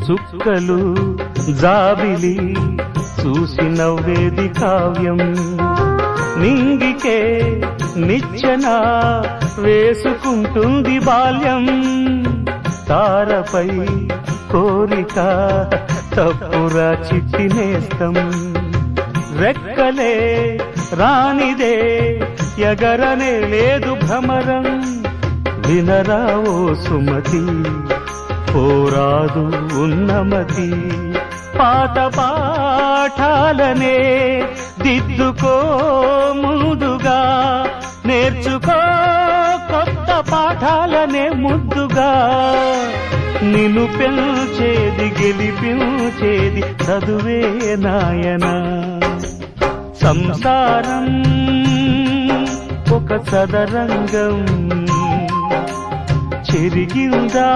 చుక్కలు జాబిలి చూసి నవ్వేది కావ్యం నింగికే నిచ్చెన వేసుకుంటుంది బాల్యం తారపై కోరిక తప్పురా చిట్టి నేస్తం రెక్కలే రానిదే ఎగరనే లేదు భ్రమరం వినరా ఓ సుమతి పోరాదు ఉన్నమతి పాత పాఠాలనే దిద్దుకో ముందుగా నేర్చుకో కొత్త పాఠాలనే ముద్దుగా నిన్ను పెంచేది గెలిపించేది చదువే నాయనా సంసారం ఒక చదరంగం చెరిగిందా